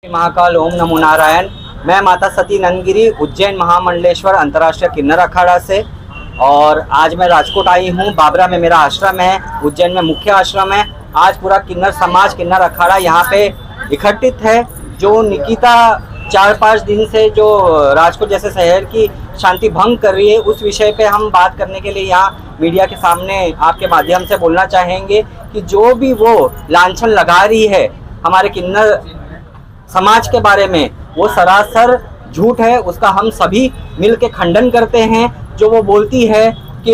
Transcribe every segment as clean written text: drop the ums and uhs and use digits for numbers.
महाकाल ओम नमो नारायण। मैं माता सती नंदगिरी उज्जैन महामंडलेश्वर अंतर्राष्ट्रीय किन्नर अखाड़ा से और आज मैं राजकोट आई हूँ। बाबरा में मेरा आश्रम है, उज्जैन में मुख्य आश्रम है। आज पूरा किन्नर समाज किन्नर अखाड़ा यहाँ पे इकट्ठित है। जो निकिता 4-5 दिन से जो राजकोट जैसे शहर की शांति भंग कर रही है, उस विषय पे हम बात करने के लिए यहाँ मीडिया के सामने आपके माध्यम से बोलना चाहेंगे कि जो भी वो लांछन लगा रही है हमारे किन्नर समाज के बारे में, वो सरासर झूठ है। उसका हम सभी मिल के खंडन करते हैं। जो वो बोलती है कि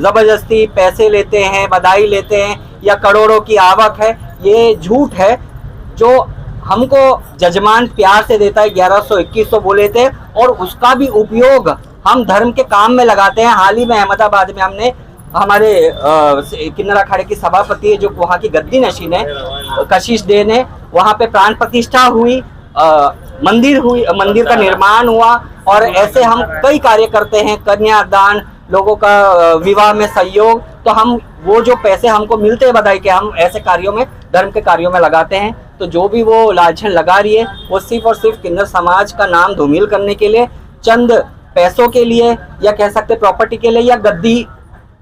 ज़बरदस्ती पैसे लेते हैं, बधाई लेते हैं या करोड़ों की आवक है, ये झूठ है। जो हमको जजमान प्यार से देता है 1100-2100 बोले थे, और उसका भी उपयोग हम धर्म के काम में लगाते हैं। हाल ही में अहमदाबाद में हमने हमारे किन्नर अखाड़े की सभापति है, जो वहाँ की गद्दी नशीन है, कशिश दे ने, वहाँ पे प्राण प्रतिष्ठा हुई, मंदिर का निर्माण हुआ। और ऐसे हम कई कार्य करते हैं, कन्यादान, लोगों का विवाह में सहयोग। तो हम वो जो पैसे हमको मिलते हैं बधाई के, हम ऐसे कार्यों में, धर्म के कार्यों में लगाते हैं। तो जो भी वो लांछन लगा रही है, वो सिर्फ और सिर्फ किन्नर समाज का नाम धूमिल करने के लिए, चंद पैसों के लिए, या कह सकते प्रॉपर्टी के लिए, या गद्दी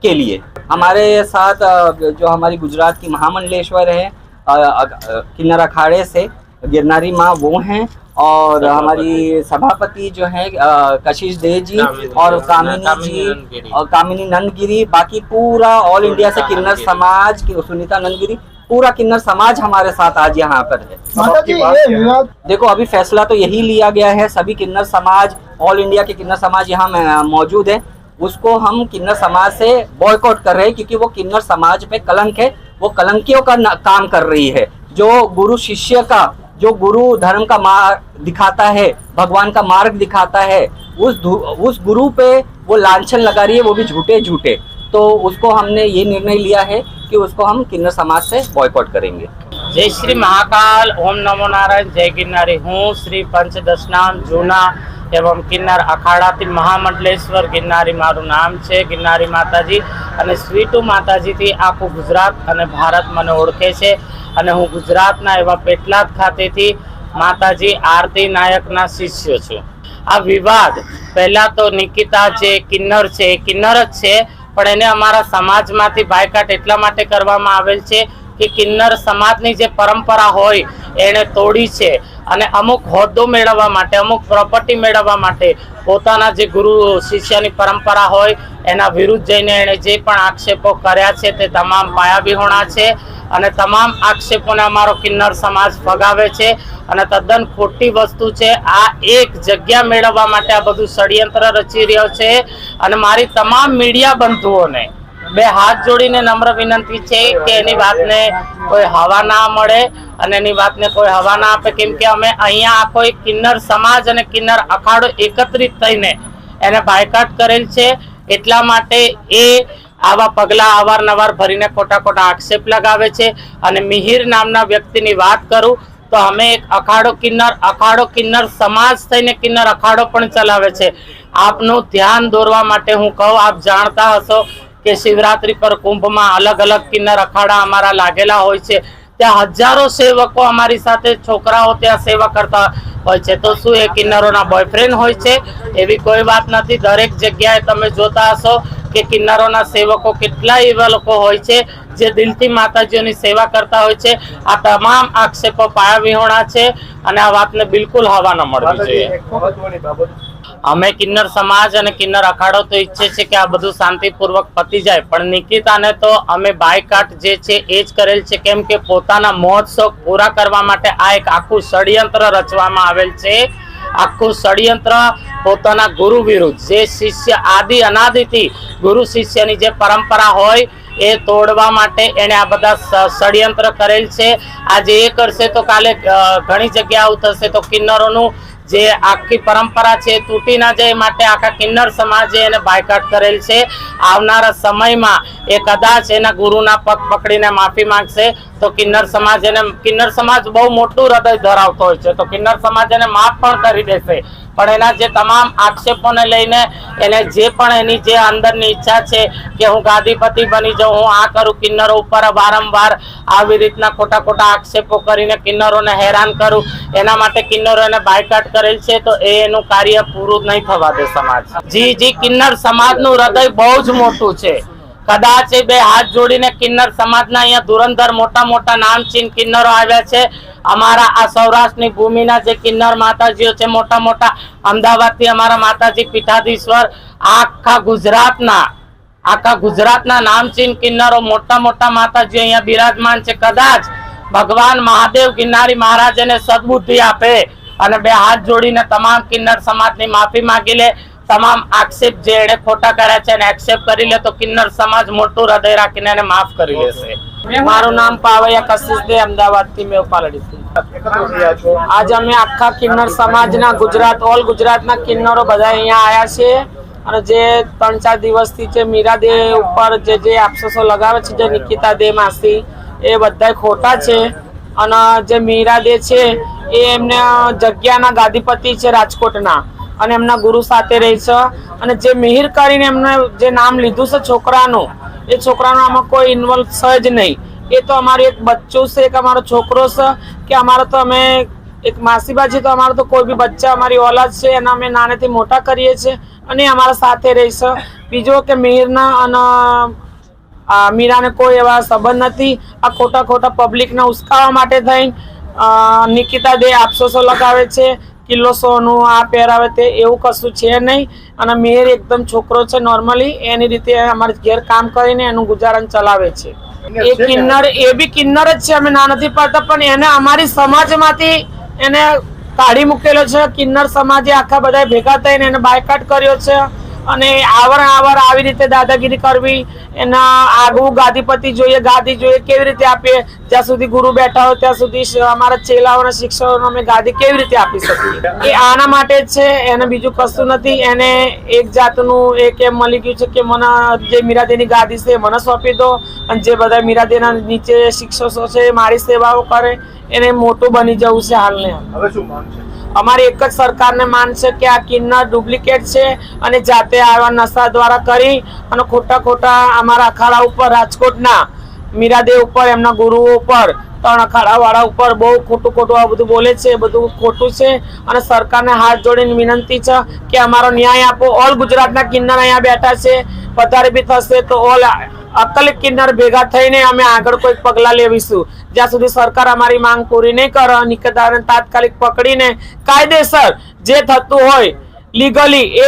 के लिए। हमारे साथ जो हमारी गुजरात की महामंडलेश्वर है किन्नर अखाड़े से गिरनारी माँ, वो हैं, और हमारी सभापति जो है कशिश दे जी और कामिनी जी और कामिनी नंदगिरी। बाकी पूरा ऑल इंडिया से किन्नर समाज की सुनीता नंदगिरी, पूरा किन्नर समाज हमारे साथ आज यहाँ पर है। देखो, अभी फैसला तो यही लिया गया है, सभी किन्नर समाज, ऑल इंडिया के किन्नर समाज यहाँ मौजूद है। उसको हम किन्नर समाज से बॉयकॉट कर रहे हैं, क्योंकि वो किन्नर समाज पे कलंक है, वो कलंकियों का काम कर रही है। जो गुरु शिष्य का, जो गुरु धर्म का मार्ग दिखाता है, भगवान का मार्ग दिखाता है, उस गुरु पे वो लांछन लगा रही है, वो भी झूठे। तो उसको हमने ये निर्णय लिया है कि उसको हम किन्नर समाज से बॉयकॉट करेंगे। जय श्री महाकाल ओम नमो नारायण। जय गिरनारी। हूँ श्री पंचदशनाम जूना एवं किन्नर अखाड़ाથી મહામંડલેશ્વર ગિરનારી મારું નામ છે। ગિરનારી માતાજી અને સ્વીટુ માતાજીથી આખું ગુજરાત અને ભારત મને ઓળખે છે। અને હું ગુજરાતના એવા પેટલાદ ખાતેથી માતાજી આરતી નાયકના શિષ્ય છું। આ વિવાદ પહેલા તો નિકિતા જે કિન્નર છે એ કિન્નર જ છે, પણ એને અમારા સમાજમાંથી બાયકાટ એટલા માટે કરવામાં આવેલ છે કે કિન્નર સમાજની જે પરંપરા હોય એને તોડી છે, અને અમુક હોદ્દો મેળવવા માટે, અમુક પ્રોપર્ટી મેળવવા માટે પોતાના જે ગુરુ શિષ્યની પરંપરા હોય એના વિરુદ્ધ જઈને એણે જે પણ આક્ષેપો કર્યા છે તે તમામ પાયાવિહોણા છે। અને તમામ આક્ષેપોને અમારો કિન્નર સમાજ ફગાવે છે, અને તદ્દન ખોટી વસ્તુ છે। આ એક જગ્યા મેળવવા માટે આ બધું ષડયંત્ર રચી રહ્યો છે। અને મારી તમામ મીડિયા બંધુઓને બે હાથ જોડીને નમ્ર વિનંતી છે કે એની વાતને કોઈ હવા ના મળે અને એની વાતને કોઈ હવા ના આપે, કેમ કે અમે અહીંયા આખો એક કિન્નર સમાજ અને કિન્નર અખાડો એકત્રિત થઈને એને બાયકાટ કરેલ છે। એટલા માટે એ આવા પગલા અવારનવાર ભરીને ખોટા આક્ષેપ લગાવે છે। અને મિહિર નામના વ્યક્તિની વાત કરું તો અમે એક અખાડો કિન્નર સમાજ થઈને કિન્નર અખાડો પણ ચલાવે છે। આપનું ધ્યાન દોરવા માટે હું કહું, આપ જાણતા હશો કે શિવરાત્રી પર કુંભમાં અલગ અલગ કિન્નર અખાડા અમારા લાગેલા હોય છે। ત્યાં હજારો સેવકો અમારી સાથે, છોકરાઓ ત્યાં સેવા કરતા હોય છે। તો શું એ કિન્નરોના બોયફ્રેન્ડ હોય છે? એવી કોઈ વાત નથી। દરેક જગ્યાએ તમે જોતા હશો કે કિન્નરોના સેવકો કેટલા એવા લોકો હોય છે જે દિલથી માતાજીઓની સેવા કરતા હોય છે। આ તમામ આક્ષેપો પાયાવિહોણા છે, અને આ વાતને બિલકુલ હવા ન મળવી જોઈએ। અમે કિન્નર સમાજ અને કિન્નર અખાડો તો ઈચ્છે છે કે આ બધું શાંતિપૂર્વક પતી જાય, પણ નિકિતાને તો અમે બાયકાટ જે છે એ જ કરેલ છે, કેમ કે પોતાના મોજ શોખ પૂરા કરવા માટે આ એક આખું ષડયંત્ર રચવામાં આવેલ છે। આખું ષડયંત્ર પોતાના ગુરુ વિરુદ્ધ, જે શિષ્ય આદિ અનાદિથી ગુરુ શિષ્યની જે પરંપરા હોય એ તોડવા માટે એણે આ બધા ષડયંત્ર કરેલ છે। આજે એ કરશે તો કાલે ઘણી જગ્યા આવું થશે, તો કિન્નરોનું જે આખી પરંપરા છે એ તૂટી ના જાય માટે આખા કિન્નર સમાજે એને બાયકાટ કરેલ છે. આવનારા સમયમાં એ કદાચ એના ગુરુના પગ પકડીને માફી માંગશે તો કિન્નર સમાજ બહુ મોટું હૃદય ધરાવતો હોય છે, તો કિન્નર સમાજ એને માફ પણ કરી દેશે. પણ એના જે તમામ આક્ષેપોને લઈને એને જે પણ એની જે અંદરની ઈચ્છા છે કે હું ગાદીપતિ બની જાઉં, હું આ કરું, કિન્નરો ઉપર વારંવાર આવી રીતના ખોટા ખોટા આક્ષેપો કરીને કિન્નરોને હેરાન કરું, એના માટે કિન્નરો એને બાયકાટ કરેલ છે. તો એનું કાર્ય પૂરું નહીં થવા દે સમાજ. જી કિન્નર સમાજનું હૃદય બહુ જ મોટું છે. કદાચ એ બે હાથ જોડીને કિન્નર સમાજના અહીંયા ધુરંધર મોટા મોટા નામચીન કિન્નરો આવ્યા છે. અમારા આ સૌરાષ્ટ્રની ભૂમિના જે કિન્નર માતાજીઓ છે મોટા મોટા, અમદાવાદથી અમારા માતાજી પીઠાધીશ્વર, આખા ગુજરાતના નામચીન કિન્નરો મોટા મોટા માતાજીઓ અહીંયા બિરાજમાન છે. કદાચ ભગવાન મહાદેવ ગિરનારી મહારાજ એને સદબુદ્ધિ આપે અને બે હાથ જોડીને તમામ કિન્નર સમાજની માફી માંગી લે, તમામ આક્ષેપ જે એને ખોટા કર્યા છે એને એક્સેપ્ટ કરી લે, તો કિન્નર સમાજ મોટું હૃદય રાખીને એને માફ કરી લેશે. મારું નામ પાવૈયા કશિશ દે, અમદાવાદથી મેં પાલડીથી. આજ અમે આખા કિન્નર સમાજના ઓલ ગુજરાતના કિન્નરો બધા અહીંયા આવ્યા છે અને જે 3-4 દિવસથી જે મીરા દે ઉપર જે અફસોસો લગાવે છે, જે નિકિતા દે માસી, એ બધા ખોટા છે. અને જે મીરા દે છે એ એમને જગ્યાના ગાદીપતિ છે રાજકોટના, અને એમના ગુરુ સાથે રહે છે. અને જે મિહિર કરીને એમને જે નામ લીધું છે છોકરાનું, એ છોકરાનો આમાં કોઈ ઇન્વોલ્વ છે જ નહીં. એ તો અમારું એક બચ્ચું છે, એક અમારો છોકરો છે કે અમારો તો અમે એક માસીબા છે, તો અમારો તો કોઈ બી બચ્ચા અમારી ઓલાદ છે, એના અમે નાનેથી મોટા કરીએ છીએ અને અમારા સાથે રહે છે. બીજો કે મિહિરના અને મીરાને કોઈ એવા સંબંધ નથી. આ ખોટા પબ્લિકને ઉશ્કાવવા માટે થઈ નિકિતા દે અફસોસો લગાવે છે, કિલ્લો સોનું આ પહેરાવે તે, એવું કશું છે નહીં. અને મિહિર એકદમ છોકરો છે, નોર્મલી એની રીતે અમારે ઘેર કામ કરીને એનું ગુજારણ ચલાવે છે. એ બી કિન્નર જ છે, અમે ના નથી પાડતા, પણ એને અમારી સમાજમાંથી એને કાઢી મૂકેલો છે. કિન્નર સમાજે આખા બધા ભેગા થઈને એને બાયકાટ કર્યો છે. અને આવર આવી રીતે દાદાગીરી કરવી, એના આગવું ગાદીપતિ જોઈએ, ગાદી જોઈએ, કેવી રીતે આપીએ? જ્યાં સુધી ગુરુ બેઠા હોય ત્યાં સુધી અમારા ચેલાઓના શિક્ષકોને અમે ગાદી કેવી રીતે આપી શકીએ? એ આના માટે જ છે, એને બીજું કશું નથી. એને એક જાતનું એક એમ મળી ગયું છે કે મને જે મીરાદેની ગાદી છે મને સોંપી દો, અને જે બધા મીરાદેના નીચે શિક્ષકો છે મારી સેવાઓ કરે, એને મોટું બની જવું છે. હાલને હવે શું માંગ છે અમારી? એક જ સરકારને માંગ છે કે આ કિન્નર ડુપ્લિકેટ છે અને જાતે આવા નશા દ્વારા કરી અને ખોટા અમારા અખાડા ઉપર, રાજકોટના મીરાદેવ ઉપર, એમના ગુરુઓ ઉપર, 3 અખાડાવાળા ઉપર બહુ ખોટું આ બધું બોલે છે. બધું ખોટું છે. અને સરકારને હાથ જોડીને વિનંતી છે કે અમારો ન્યાય આપો. ઓલ ગુજરાતના કિન્નર અહીંયા બેઠા છે, વધારે બી થશે તો ઓલ અકલ કિન્નર ભેગા થઈને અમે આગળ કોઈ પગલાં લેવીશું. જ્યાં સુધી સરકાર અમારી માંગ પૂરી નહીં કરે, નિકિતાને તાત્કાલિક પકડીને કાયદેસર જે થતું હોય લીગલી એ